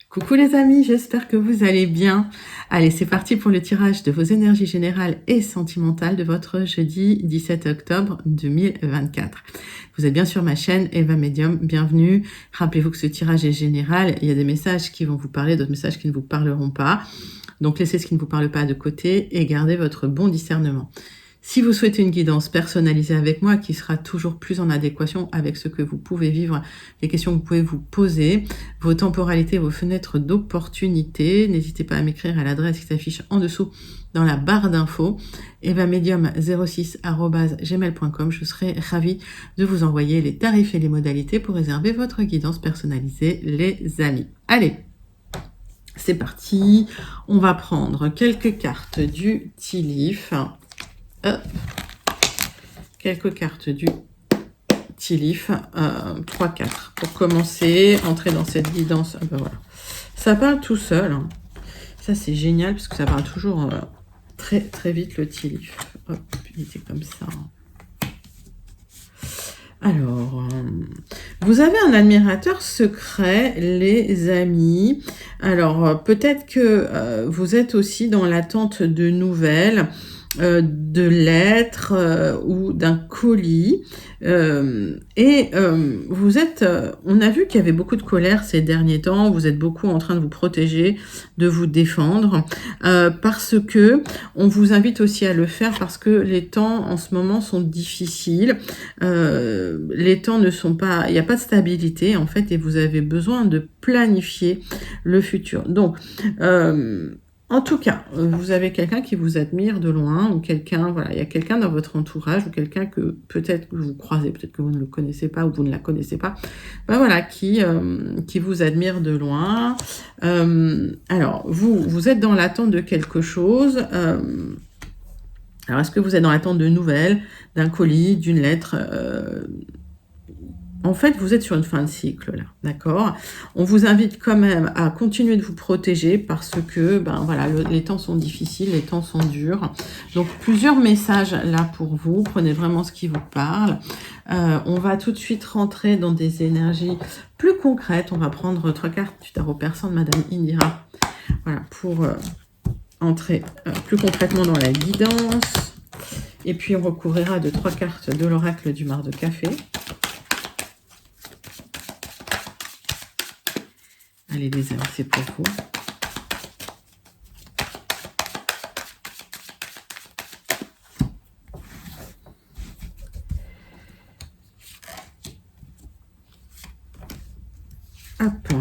Coucou les amis, j'espère que vous allez bien. Allez, c'est parti pour le tirage de vos énergies générales et sentimentales de votre jeudi 17 octobre 2024. Vous êtes bien sur ma chaîne Eva Medium, bienvenue. Rappelez-vous que ce tirage est général, il y a des messages qui vont vous parler, d'autres messages qui ne vous parleront pas. Donc laissez ce qui ne vous parle pas de côté et gardez votre bon discernement. Si vous souhaitez une guidance personnalisée avec moi qui sera toujours plus en adéquation avec ce que vous pouvez vivre, les questions que vous pouvez vous poser, vos temporalités, vos fenêtres d'opportunité, n'hésitez pas à m'écrire à l'adresse qui s'affiche en dessous dans la barre d'infos, evamedium06@gmail.com. Je serai ravie de vous envoyer les tarifs et les modalités pour réserver votre guidance personnalisée, les amis. Allez, c'est parti. On va prendre quelques cartes du Tea Leaf. Hop. Quelques cartes du Tea Leaf, 3-4 pour commencer, entrer dans cette guidance. Ben voilà. Ça parle tout seul, hein. Ça c'est génial parce que ça parle toujours très très vite le Tea Leaf. Hop, il était comme ça. Alors, vous avez un admirateur secret, les amis. Alors, peut-être que vous êtes aussi dans l'attente de nouvelles, de lettres ou d'un colis. Vous êtes, on a vu qu'il y avait beaucoup de colère ces derniers temps. Vous êtes beaucoup en train de vous protéger, de vous défendre, parce que on vous invite aussi à le faire parce que les temps en ce moment sont difficiles. Les temps ne sont pas, il n'y a pas de stabilité en fait, et vous avez besoin de planifier le futur. Donc en tout cas, vous avez quelqu'un qui vous admire de loin, ou quelqu'un, voilà, il y a quelqu'un dans votre entourage, ou quelqu'un que peut-être que vous croisez, peut-être que vous ne le connaissez pas, ou vous ne la connaissez pas, ben voilà, qui vous admire de loin. Alors, vous êtes dans l'attente de quelque chose. Alors, est-ce que vous êtes dans l'attente de nouvelles, d'un colis, d'une lettre En fait, vous êtes sur une fin de cycle, là, d'accord? On vous invite quand même à continuer de vous protéger parce que, ben voilà, les temps sont difficiles, les temps sont durs. Donc, plusieurs messages là pour vous. Prenez vraiment ce qui vous parle. On va tout de suite rentrer dans des énergies plus concrètes. On va prendre 3 cartes du tarot persan de Madame Indira. Voilà, pour entrer plus concrètement dans la guidance. Et puis, on recouvrira de 3 cartes de l'oracle du Mar de Café. Allez les amis, c'est pour vous. Hop.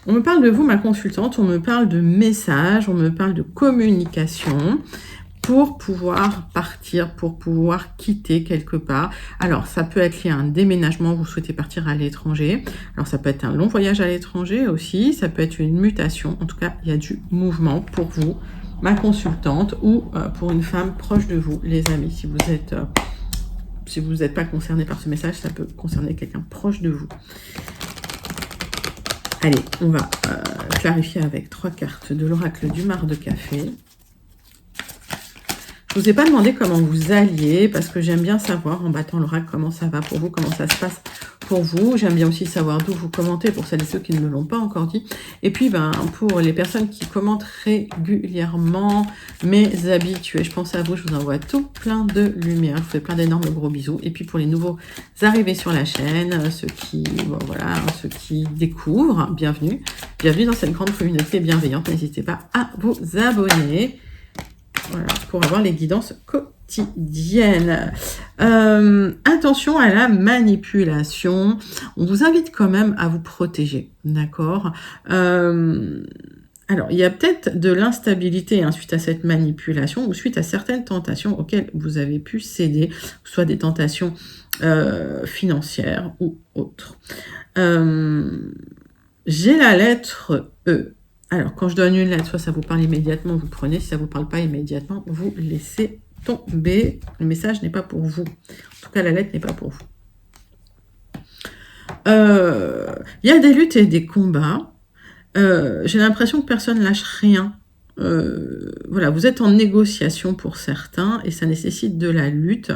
On me parle de vous, ma consultante, on me parle de messages, on me parle de communication pour pouvoir partir, pour pouvoir quitter quelque part. Alors, ça peut être lié à un déménagement, vous souhaitez partir à l'étranger. Alors, ça peut être un long voyage à l'étranger aussi, ça peut être une mutation. En tout cas, il y a du mouvement pour vous, ma consultante, ou pour une femme proche de vous, les amis. Si vous n'êtes pas concerné par ce message, ça peut concerner quelqu'un proche de vous. Allez, on va clarifier avec 3 cartes de l'oracle du Mar de Café. Je ne vous ai pas demandé comment vous alliez, parce que j'aime bien savoir, en battant l'oracle, comment ça va pour vous, comment ça se passe pour vous. J'aime bien aussi savoir d'où vous commentez, pour celles et ceux qui ne me l'ont pas encore dit. Et puis, ben, pour les personnes qui commentent régulièrement, mes habitués, je pense à vous, je vous envoie tout plein de lumière. Je vous fais plein d'énormes gros bisous. Et puis, pour les nouveaux arrivés sur la chaîne, ceux qui découvrent, bienvenue. Bienvenue dans cette grande communauté bienveillante. N'hésitez pas à vous abonner. Voilà, pour avoir les guidances quotidiennes. Attention à la manipulation. On vous invite quand même à vous protéger, d'accord? Alors, il y a peut-être de l'instabilité suite à cette manipulation ou suite à certaines tentations auxquelles vous avez pu céder, soit des tentations financières ou autres. J'ai la lettre E. Alors, quand je donne une lettre, soit ça vous parle immédiatement, vous prenez. Si ça ne vous parle pas immédiatement, vous laissez tomber. Le message n'est pas pour vous. En tout cas, la lettre n'est pas pour vous. Il y a des luttes et des combats. J'ai l'impression que personne ne lâche rien. Voilà, vous êtes en négociation pour certains et ça nécessite de la lutte.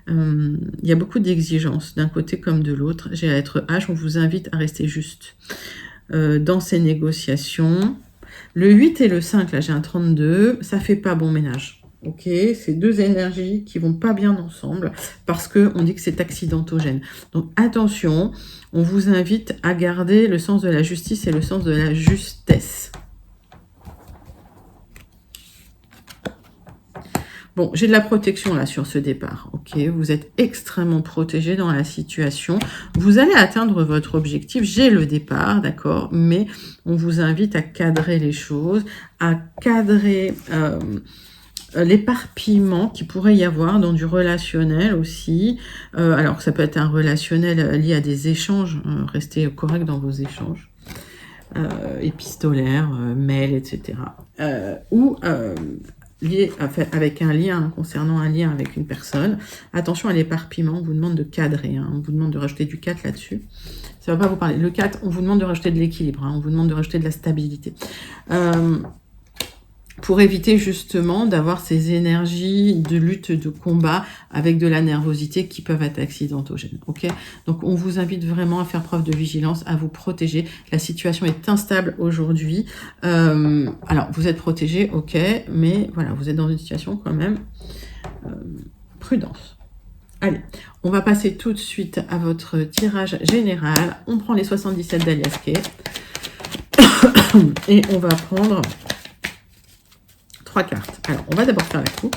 Il y a beaucoup d'exigences d'un côté comme de l'autre. J'ai la lettre H, on vous invite à rester juste dans ces négociations. Le 8 et le 5, là j'ai un 32, ça fait pas bon ménage. Ok, c'est deux énergies qui vont pas bien ensemble parce que on dit que c'est accidentogène. Donc attention, on vous invite à garder le sens de la justice et le sens de la justesse. Bon, j'ai de la protection là sur ce départ, ok? Vous êtes extrêmement protégé dans la situation. Vous allez atteindre votre objectif. J'ai le départ, d'accord? Mais on vous invite à cadrer les choses, à cadrer l'éparpillement qu'il pourrait y avoir dans du relationnel aussi. Alors, ça peut être un relationnel lié à des échanges. Restez correct dans vos échanges. Épistolaires, mails, etc. Ou lié avec un lien, concernant un lien avec une personne. Attention à l'éparpillement, on vous demande de cadrer, on vous demande de rajouter du 4 là-dessus. Ça ne va pas vous parler. Le 4, on vous demande de rajouter de l'équilibre, on vous demande de rajouter de la stabilité. Pour éviter justement d'avoir ces énergies de lutte, de combat avec de la nervosité qui peuvent être accidentogènes. Ok, donc on vous invite vraiment à faire preuve de vigilance, à vous protéger. La situation est instable aujourd'hui. Alors vous êtes protégé, ok, mais voilà, vous êtes dans une situation quand même prudence. Allez, on va passer tout de suite à votre tirage général. On prend les 77 d'Alias Kay et on va prendre 3 cartes. Alors, on va d'abord faire la coupe.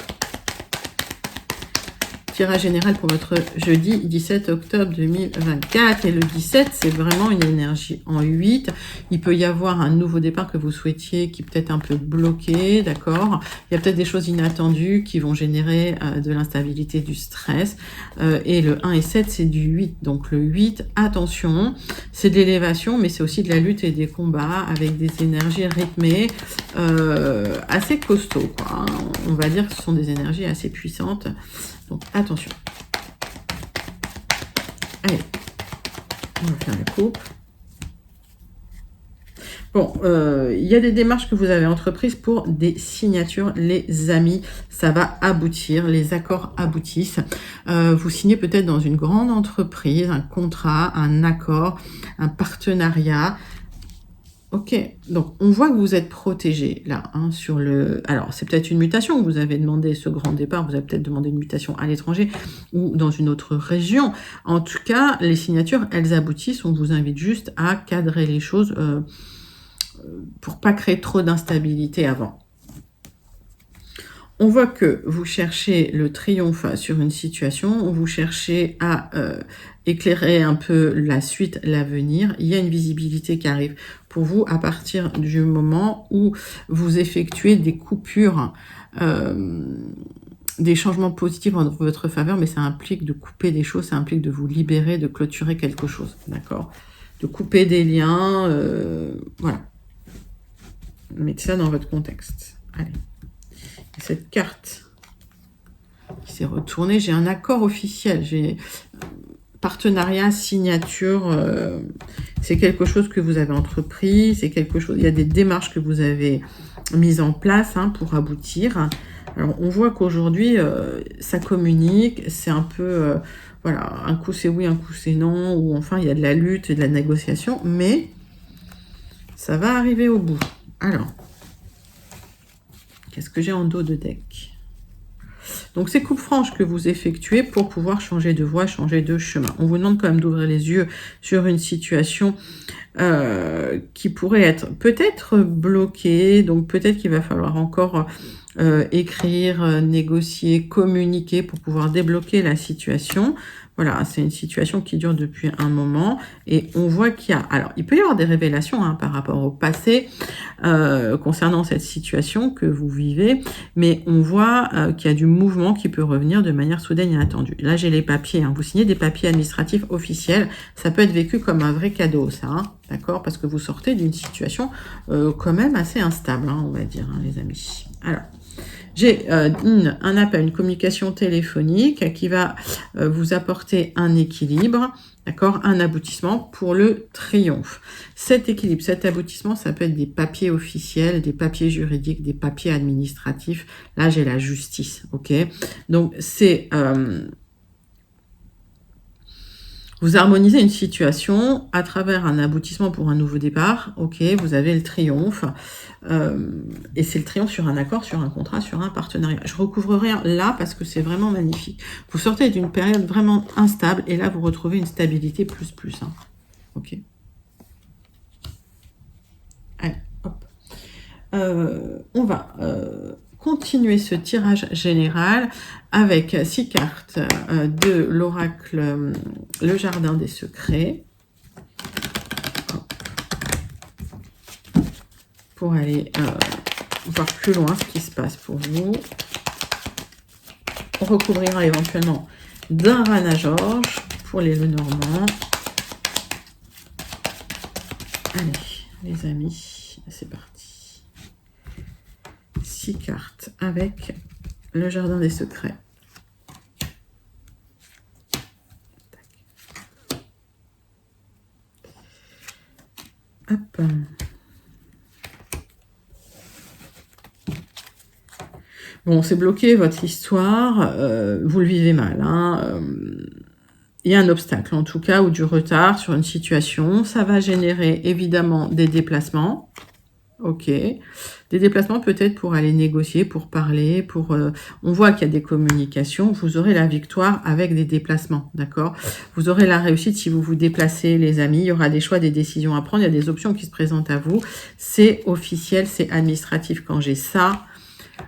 Tirage général pour votre jeudi 17 octobre 2024. Et le 17, c'est vraiment une énergie en 8. Il peut y avoir un nouveau départ que vous souhaitiez qui peut être un peu bloqué, d'accord? Il y a peut-être des choses inattendues qui vont générer de l'instabilité, du stress. Et le 1 et 7, c'est du 8. Donc le 8, attention, c'est de l'élévation, mais c'est aussi de la lutte et des combats avec des énergies rythmées, assez costauds, quoi. On va dire que ce sont des énergies assez puissantes. Donc, attention. Allez, on va faire la coupe. Bon, il y a des démarches que vous avez entreprises pour des signatures, les amis. Ça va aboutir, les accords aboutissent. Vous signez peut-être dans une grande entreprise, un contrat, un accord, un partenariat. Ok, donc on voit que vous êtes protégé là, sur le... Alors, c'est peut-être une mutation, vous avez demandé ce grand départ, vous avez peut-être demandé une mutation à l'étranger ou dans une autre région. En tout cas, les signatures, elles aboutissent, on vous invite juste à cadrer les choses pour pas créer trop d'instabilité avant. On voit que vous cherchez le triomphe sur une situation, vous cherchez à éclairer un peu la suite, l'avenir. Il y a une visibilité qui arrive pour vous à partir du moment où vous effectuez des coupures, des changements positifs en votre faveur, mais ça implique de couper des choses, ça implique de vous libérer, de clôturer quelque chose, d'accord? De couper des liens, voilà. Mettez ça dans votre contexte. Allez. Cette carte qui s'est retournée, j'ai un accord officiel, j'ai partenariat, signature, c'est quelque chose que vous avez entrepris, c'est quelque chose, il y a des démarches que vous avez mises en place pour aboutir. Alors on voit qu'aujourd'hui ça communique, c'est un peu voilà, un coup c'est oui, un coup c'est non, ou enfin il y a de la lutte et de la négociation, mais ça va arriver au bout. Alors, qu'est-ce que j'ai en dos de deck? Donc, c'est coupe franche que vous effectuez pour pouvoir changer de voie, changer de chemin. On vous demande quand même d'ouvrir les yeux sur une situation qui pourrait être peut-être bloquée. Donc, peut-être qu'il va falloir encore écrire, négocier, communiquer pour pouvoir débloquer la situation. Voilà, c'est une situation qui dure depuis un moment et on voit qu'il y a... Alors, il peut y avoir des révélations par rapport au passé concernant cette situation que vous vivez, mais on voit qu'il y a du mouvement qui peut revenir de manière soudaine et inattendue. Là, j'ai les papiers. Vous signez des papiers administratifs officiels. Ça peut être vécu comme un vrai cadeau, ça, d'accord? Parce que vous sortez d'une situation quand même assez instable, on va dire, les amis. Alors... J'ai un appel, une communication téléphonique qui va vous apporter un équilibre, d'accord, un aboutissement pour le triomphe. Cet équilibre, cet aboutissement, ça peut être des papiers officiels, des papiers juridiques, des papiers administratifs. Là, j'ai la justice, ok. Donc, c'est Vous harmonisez une situation à travers un aboutissement pour un nouveau départ. Ok, vous avez le triomphe. Et c'est le triomphe sur un accord, sur un contrat, sur un partenariat. Je recouvrerai là parce que c'est vraiment magnifique. Vous sortez d'une période vraiment instable et là, vous retrouvez une stabilité plus. Hein. Ok. Allez, hop. On va continuer ce tirage général avec 6 cartes de l'oracle Le Jardin des Secrets. Pour aller voir plus loin ce qui se passe pour vous. On recouvrira éventuellement d'un Rana George pour les Lenormand. Allez, les amis, c'est parti. 6 cartes avec le Jardin des Secrets. Hop. Bon, c'est bloqué votre histoire, vous le vivez mal. Hein, il y a un obstacle, en tout cas, ou du retard sur une situation. Ça va générer évidemment des déplacements. Ok. Des déplacements peut-être pour aller négocier, pour parler, pour... on voit qu'il y a des communications. Vous aurez la victoire avec des déplacements, d'accord? Vous aurez la réussite si vous vous déplacez, les amis. Il y aura des choix, des décisions à prendre. Il y a des options qui se présentent à vous. C'est officiel, c'est administratif. Quand j'ai ça...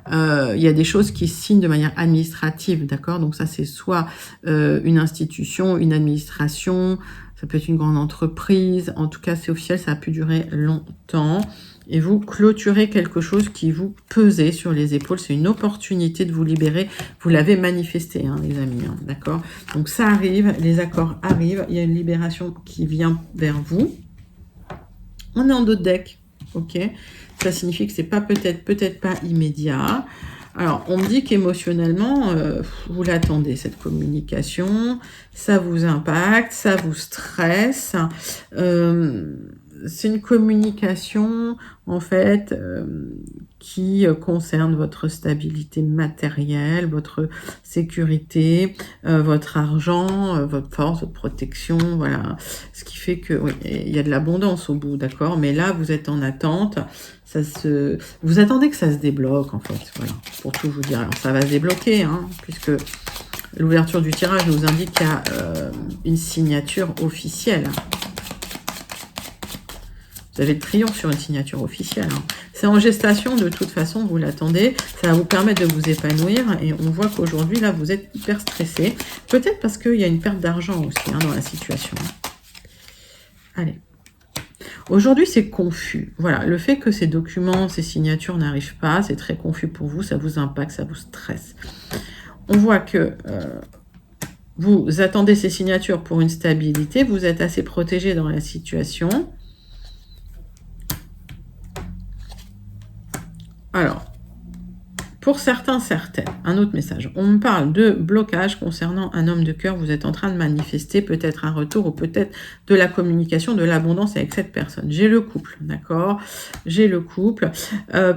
il y a des choses qui se signent de manière administrative, d'accord? Donc ça, c'est soit une institution, une administration, ça peut être une grande entreprise. En tout cas, c'est officiel, ça a pu durer longtemps. Et vous clôturez quelque chose qui vous pesait sur les épaules. C'est une opportunité de vous libérer. Vous l'avez manifesté, hein, les amis, hein, d'accord? Donc ça arrive, les accords arrivent. Il y a une libération qui vient vers vous. On est en dos de deck, ok? Ça signifie que c'est pas peut-être pas immédiat. Alors, on me dit qu'émotionnellement, vous l'attendez, cette communication. Ça vous impacte, ça vous stresse. C'est une communication, en fait, qui concerne votre stabilité matérielle, votre sécurité, votre argent, votre force, votre protection, voilà. Ce qui fait que, oui, il y a de l'abondance au bout, d'accord? Mais là, vous êtes en attente. Vous attendez que ça se débloque, en fait, voilà, pour tout vous dire. Alors, ça va se débloquer, hein, puisque l'ouverture du tirage nous indique qu'il y a une signature officielle. Vous avez le triomphe sur une signature officielle. Hein. C'est en gestation, de toute façon, vous l'attendez. Ça va vous permettre de vous épanouir. Et on voit qu'aujourd'hui, là, vous êtes hyper stressé. Peut-être parce qu'il y a une perte d'argent aussi, hein, dans la situation. Allez. Aujourd'hui, c'est confus. Voilà, le fait que ces documents, ces signatures n'arrivent pas, c'est très confus pour vous. Ça vous impacte, ça vous stresse. On voit que... vous attendez ces signatures pour une stabilité. Vous êtes assez protégé dans la situation. Alors, pour certains, certaines, un autre message. On me parle de blocage concernant un homme de cœur. Vous êtes en train de manifester peut-être un retour ou peut-être de la communication, de l'abondance avec cette personne. J'ai le couple, d'accord? J'ai le couple.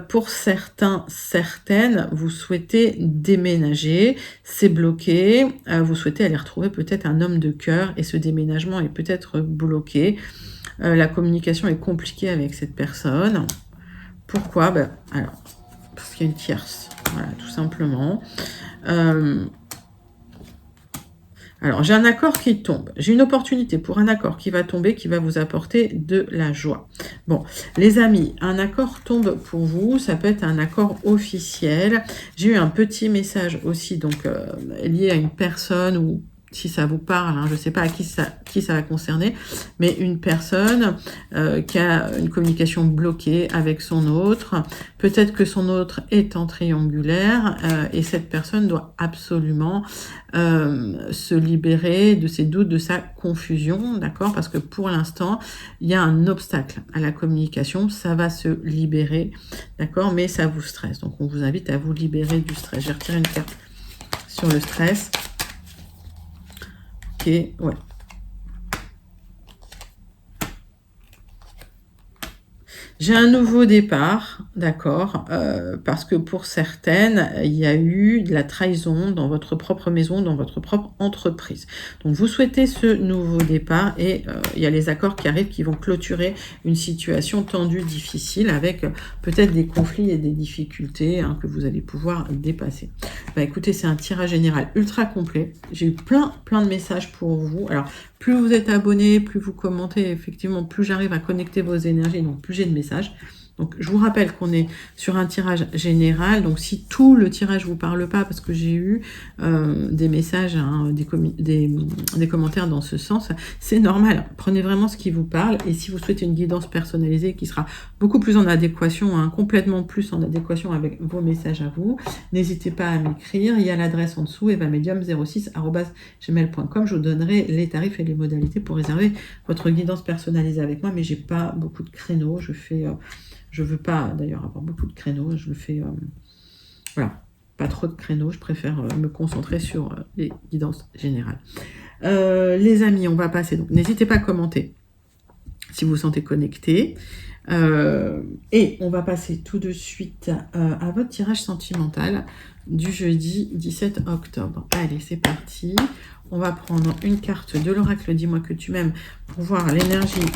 Pour certains, certaines, vous souhaitez déménager. C'est bloqué. Vous souhaitez aller retrouver peut-être un homme de cœur et ce déménagement est peut-être bloqué. La communication est compliquée avec cette personne. Pourquoi? Ben, alors, parce qu'il y a une tierce. Voilà, tout simplement. Alors, j'ai un accord qui tombe. J'ai une opportunité pour un accord qui va tomber, qui va vous apporter de la joie. Bon, les amis, un accord tombe pour vous. Ça peut être un accord officiel. J'ai eu un petit message aussi, donc lié à une personne ou si ça vous parle, hein, je ne sais pas à qui ça va concerner, mais une personne qui a une communication bloquée avec son autre. Peut-être que son autre est en triangulaire et cette personne doit absolument se libérer de ses doutes, de sa confusion, d'accord? Parce que pour l'instant, il y a un obstacle à la communication. Ça va se libérer, d'accord? Mais ça vous stresse. Donc, on vous invite à vous libérer du stress. J'ai retiré une carte sur le stress. Ouais. J'ai un nouveau départ, d'accord, parce que pour certaines, il y a eu de la trahison dans votre propre maison, dans votre propre entreprise. Donc vous souhaitez ce nouveau départ et il y a les accords qui arrivent qui vont clôturer une situation tendue, difficile, avec peut-être des conflits et des difficultés hein, que vous allez pouvoir dépasser. Bah, écoutez, c'est un tirage général ultra complet. J'ai eu plein de messages pour vous. Alors, plus vous êtes abonné, plus vous commentez, effectivement, plus j'arrive à connecter vos énergies, donc plus j'ai de messages. Donc, je vous rappelle qu'on est sur un tirage général. Donc, si tout le tirage vous parle pas, parce que j'ai eu des messages, hein, des commentaires dans ce sens, c'est normal. Prenez vraiment ce qui vous parle. Et si vous souhaitez une guidance personnalisée qui sera beaucoup plus en adéquation, hein, complètement plus en adéquation avec vos messages à vous, n'hésitez pas à m'écrire. Il y a l'adresse en dessous, evamedium06@gmail.com. Je vous donnerai les tarifs et les modalités pour réserver votre guidance personnalisée avec moi. Mais j'ai pas beaucoup de créneaux. Je veux pas d'ailleurs avoir beaucoup de créneaux, je le fais, voilà, pas trop de créneaux, je préfère me concentrer sur les guidances générales. Les amis, on va passer, donc n'hésitez pas à commenter si vous vous sentez connecté. Et on va passer tout de suite à votre tirage sentimental du jeudi 17 octobre. Allez, c'est parti. On va prendre une carte de l'oracle Dis-moi que tu m'aimes pour voir l'énergie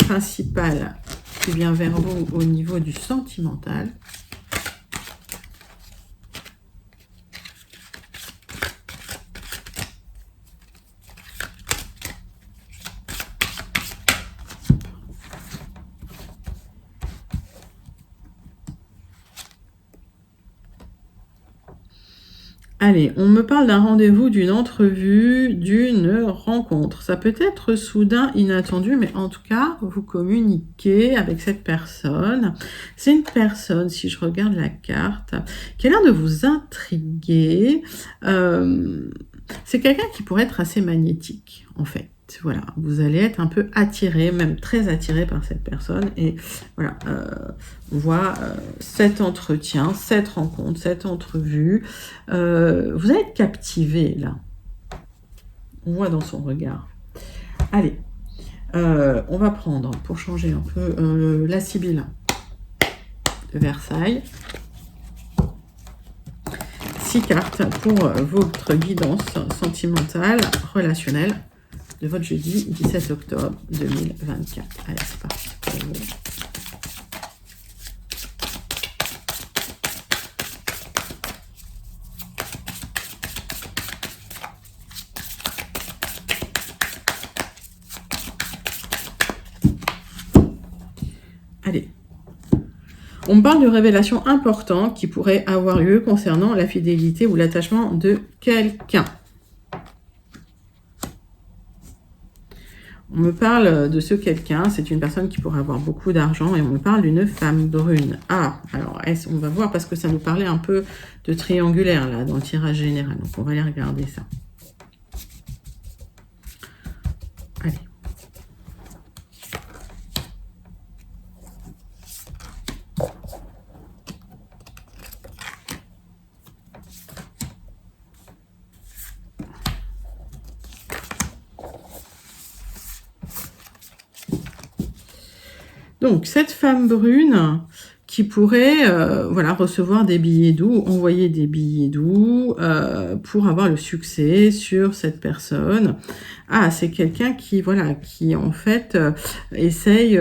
principale qui vient vers vous au niveau du sentimental. Allez, on me parle d'un rendez-vous, d'une entrevue, d'une rencontre. Ça peut être soudain, inattendu, mais en tout cas, vous communiquez avec cette personne. C'est une personne, si je regarde la carte, qui a l'air de vous intriguer. C'est quelqu'un qui pourrait être assez magnétique, en fait. Voilà, vous allez être un peu attiré, même très attiré par cette personne. Et voilà, on voit cet entretien, cette rencontre, cette entrevue. Vous allez être captivé, là. On voit dans son regard. Allez, on va prendre, pour changer un peu, la Sibylle de Versailles. 6 cartes pour votre guidance sentimentale, relationnelle, de votre jeudi 17 octobre 2024. Allez, c'est parti pour vous. Allez. On parle de révélations importantes qui pourraient avoir lieu concernant la fidélité ou l'attachement de quelqu'un. On me parle de ce quelqu'un, c'est une personne qui pourrait avoir beaucoup d'argent et on me parle d'une femme brune. Ah, alors on va voir parce que ça nous parlait un peu de triangulaire là dans le tirage général. Donc on va aller regarder ça. Allez. Donc, cette femme brune qui pourrait voilà, recevoir des billets doux, envoyer des billets doux pour avoir le succès sur cette personne. Ah, c'est quelqu'un qui, voilà, qui en fait essaye...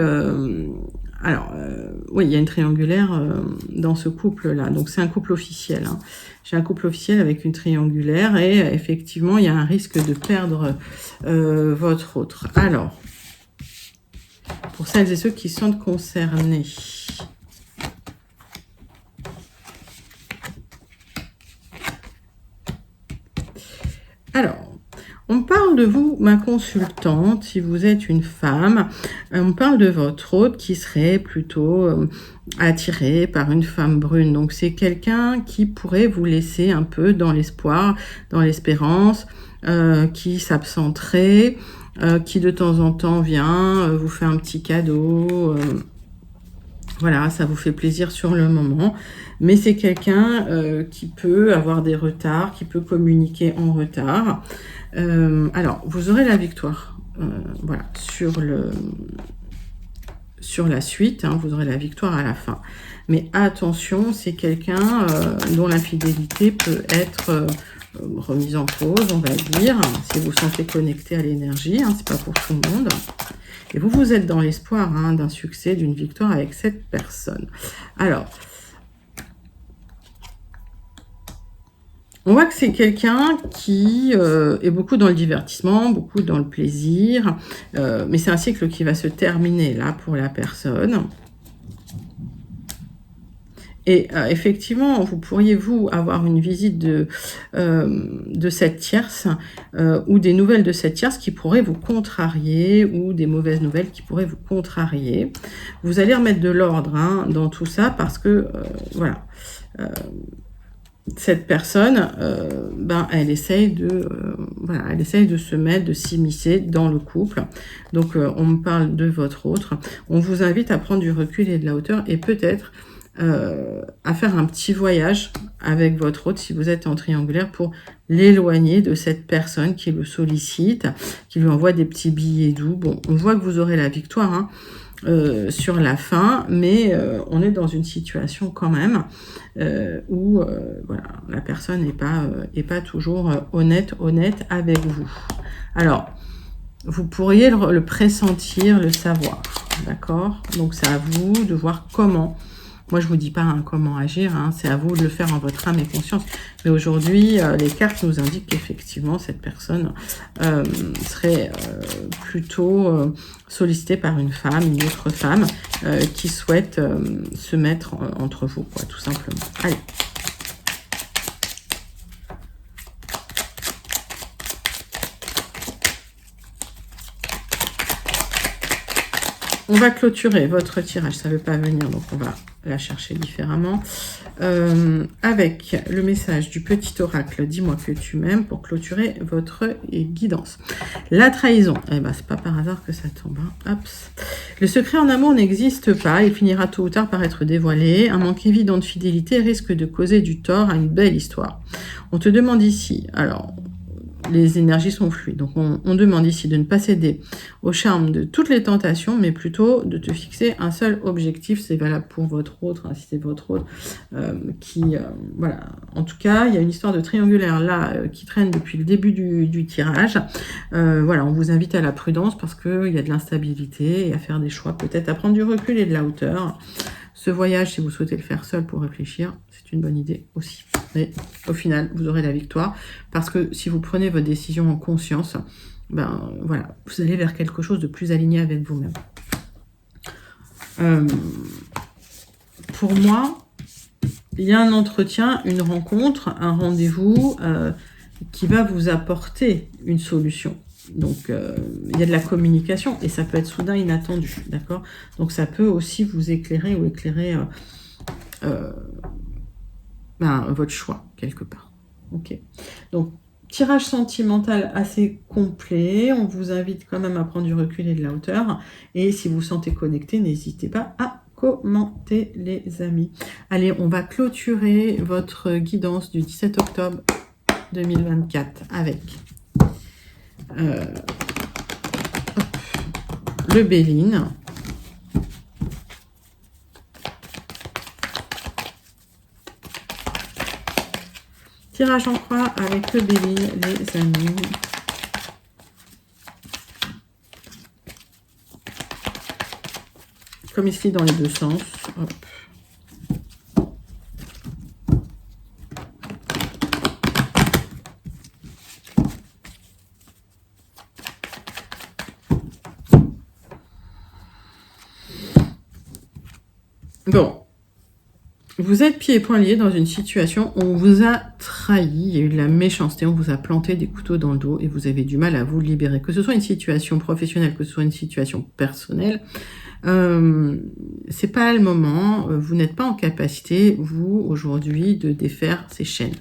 alors, oui, il y a une triangulaire dans ce couple-là. Donc, c'est un couple officiel. Hein. J'ai un couple officiel avec une triangulaire et effectivement, il y a un risque de perdre votre autre. Alors... pour celles et ceux qui sont concernés. Alors, on parle de vous, ma consultante, si vous êtes une femme. On parle de votre hôte qui serait plutôt attiré par une femme brune. Donc, c'est quelqu'un qui pourrait vous laisser un peu dans l'espoir, dans l'espérance, qui s'absenterait, qui de temps en temps vient vous fait un petit cadeau. Voilà, ça vous fait plaisir sur le moment. Mais c'est quelqu'un qui peut avoir des retards, qui peut communiquer en retard. Alors, vous aurez la victoire voilà, sur la suite, hein, vous aurez la victoire à la fin. Mais attention, c'est quelqu'un dont la fidélité peut être remise en cause, on va dire, si vous vous sentez connecté à l'énergie, hein, c'est pas pour tout le monde. Et vous, vous êtes dans l'espoir hein, d'un succès, d'une victoire avec cette personne. Alors, on voit que c'est quelqu'un qui est beaucoup dans le divertissement, beaucoup dans le plaisir, mais c'est un cycle qui va se terminer là pour la personne. Et effectivement, vous pourriez, vous, avoir une visite de cette tierce ou des nouvelles de cette tierce qui pourraient vous contrarier ou des mauvaises nouvelles qui pourraient vous contrarier. Vous allez remettre de l'ordre hein, dans tout ça parce que, voilà, cette personne, elle essaye de, elle essaye de se mettre, de s'immiscer dans le couple. Donc, on me parle de votre autre. On vous invite à prendre du recul et de la hauteur et peut-être à faire un petit voyage avec votre autre si vous êtes en triangulaire pour l'éloigner de cette personne qui le sollicite, qui lui envoie des petits billets doux. Bon, on voit que vous aurez la victoire hein, sur la fin, mais on est dans une situation quand même où voilà, la personne n'est pas toujours honnête avec vous. Alors, vous pourriez le pressentir, le savoir, d'accord? Donc, c'est à vous de voir comment. Moi, je vous dis pas hein, comment agir, hein, c'est à vous de le faire en votre âme et conscience. Mais aujourd'hui, les cartes nous indiquent qu'effectivement, cette personne serait plutôt sollicitée par une femme, une autre femme, qui souhaite se mettre entre vous, quoi, tout simplement. Allez. On va clôturer votre tirage, ça ne veut pas venir, donc on va la chercher différemment. Avec le message du petit oracle, dis-moi que tu m'aimes, pour clôturer votre guidance. La trahison, eh ben, c'est pas par hasard que ça tombe. Hein. Hop. Le secret en amour n'existe pas, il finira tôt ou tard par être dévoilé. Un manque évident de fidélité risque de causer du tort à une belle histoire. On te demande ici, alors... les énergies sont fluides. Donc, on demande ici de ne pas céder au charme de toutes les tentations, mais plutôt de te fixer un seul objectif. C'est valable pour votre autre, hein, si c'est votre autre voilà. En tout cas, il y a une histoire de triangulaire là qui traîne depuis le début du tirage. Voilà, on vous invite à la prudence parce qu'il y a de l'instabilité et à faire des choix, peut-être à prendre du recul et de la hauteur. Ce voyage, si vous souhaitez le faire seul pour réfléchir, c'est une bonne idée aussi. Mais au final, vous aurez la victoire parce que si vous prenez votre décision en conscience, ben voilà, vous allez vers quelque chose de plus aligné avec vous-même. Pour moi, il y a un entretien, une rencontre, un rendez-vous qui va vous apporter une solution. Donc, il y a de la communication et ça peut être soudain, inattendu, d'accord? Donc, ça peut aussi vous éclairer ou éclairer votre choix, quelque part. Ok. Donc, tirage sentimental assez complet. On vous invite quand même à prendre du recul et de la hauteur. Et si vous vous sentez connecté, n'hésitez pas à commenter, les amis. Allez, on va clôturer votre guidance du 17 octobre 2024 avec... le Béline, tirage en croix avec le Béline, les amis. Comme ici dans les deux sens. Hop. Bon, vous êtes pieds et poings liés dans une situation où on vous a trahi, il y a eu de la méchanceté, on vous a planté des couteaux dans le dos et vous avez du mal à vous libérer. Que ce soit une situation professionnelle, que ce soit une situation personnelle, c'est pas le moment, vous n'êtes pas en capacité, vous, aujourd'hui, de défaire ces chaînes.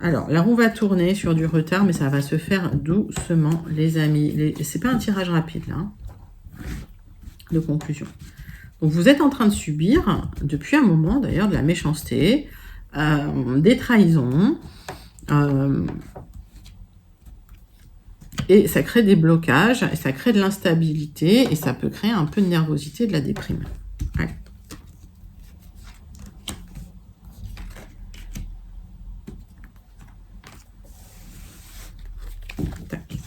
Alors, la roue va tourner sur du retard, mais ça va se faire doucement, les amis. C'est pas un tirage rapide, là, hein, de conclusion. Donc, vous êtes en train de subir, depuis un moment d'ailleurs, de la méchanceté, des trahisons. Et ça crée des blocages, et ça crée de l'instabilité, et ça peut créer un peu de nervosité, de la déprime. Allez. Tac.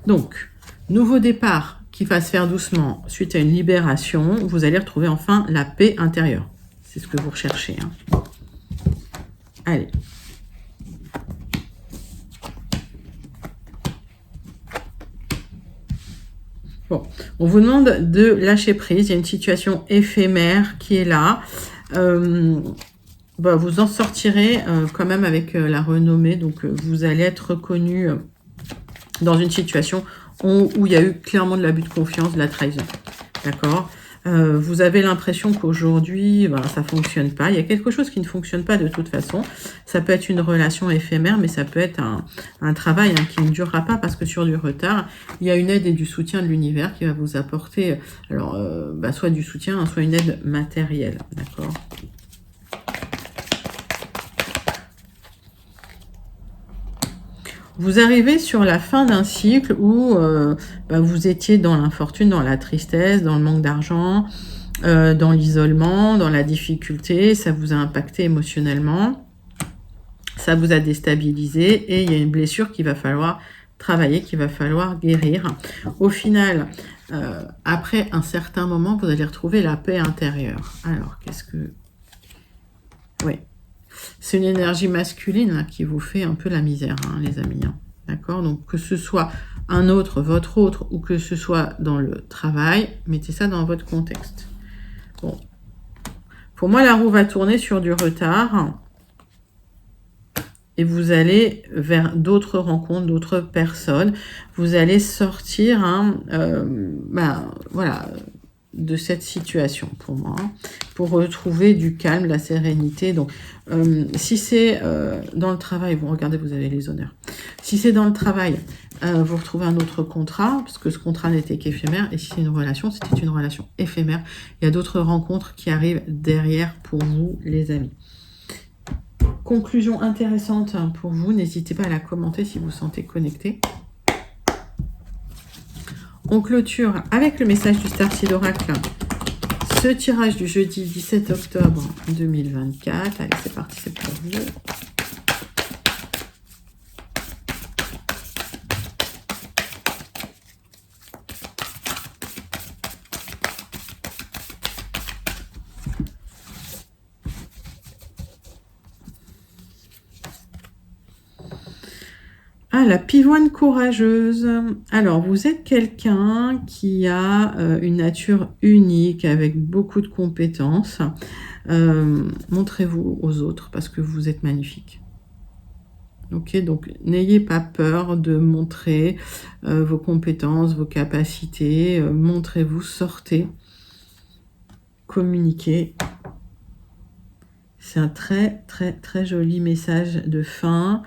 Donc, nouveau départ qui va se faire doucement suite à une libération. Vous allez retrouver enfin la paix intérieure. C'est ce que vous recherchez. Hein. Allez. Bon, on vous demande de lâcher prise. Il y a une situation éphémère qui est là. Vous en sortirez quand même avec la renommée. Donc, vous allez être reconnu dans une situation où il y a eu clairement de l'abus de confiance, de la trahison. D'accord ? Vous avez l'impression qu'aujourd'hui, ça ne fonctionne pas. Il y a quelque chose qui ne fonctionne pas de toute façon. Ça peut être une relation éphémère, mais ça peut être un travail qui ne durera pas parce que sur du retard, il y a une aide et du soutien de l'univers qui va vous apporter soit du soutien, soit une aide matérielle. D'accord ? Vous arrivez sur la fin d'un cycle où vous étiez dans l'infortune, dans la tristesse, dans le manque d'argent, dans l'isolement, dans la difficulté. Ça vous a impacté émotionnellement, ça vous a déstabilisé et il y a une blessure qu'il va falloir travailler, qu'il va falloir guérir. Au final, après un certain moment, vous allez retrouver la paix intérieure. Alors, qu'est-ce que... Oui. C'est une énergie masculine là, qui vous fait un peu la misère, hein, les amis. Hein. D'accord ? Donc, que ce soit un autre, votre autre, ou que ce soit dans le travail, mettez ça dans votre contexte. Bon. Pour moi, la roue va tourner sur du retard. Et vous allez vers d'autres rencontres, d'autres personnes. Vous allez sortir, de cette situation pour moi, pour retrouver du calme, la sérénité. Donc, si c'est dans le travail, vous regardez, vous avez les honneurs. Si c'est dans le travail, vous retrouvez un autre contrat, parce que ce contrat n'était qu'éphémère. Et si c'est une relation, c'était une relation éphémère. Il y a d'autres rencontres qui arrivent derrière pour vous, les amis. Conclusion intéressante pour vous. N'hésitez pas à la commenter si vous vous sentez connecté. On clôture avec le message du Star Seed Oracle ce tirage du jeudi 17 octobre 2024. Allez, c'est parti, c'est pour vous. Ah, la pivoine courageuse. Alors, vous êtes quelqu'un qui a une nature unique, avec beaucoup de compétences. Montrez-vous aux autres parce que vous êtes magnifique. Ok, donc n'ayez pas peur de montrer vos compétences, vos capacités. Montrez-vous, sortez, communiquez. C'est un très, très, très joli message de fin.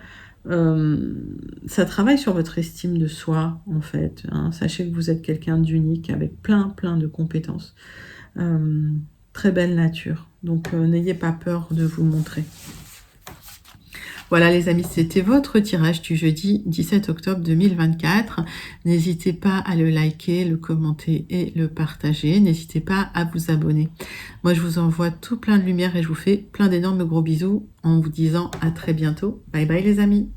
Ça travaille sur votre estime de soi, en fait. Hein. Sachez que vous êtes quelqu'un d'unique, avec plein de compétences. Très belle nature. Donc, n'ayez pas peur de vous montrer. Voilà les amis, c'était votre tirage du jeudi 17 octobre 2024. N'hésitez pas à le liker, le commenter et le partager. N'hésitez pas à vous abonner. Moi, je vous envoie tout plein de lumière et je vous fais plein d'énormes gros bisous en vous disant à très bientôt. Bye bye les amis.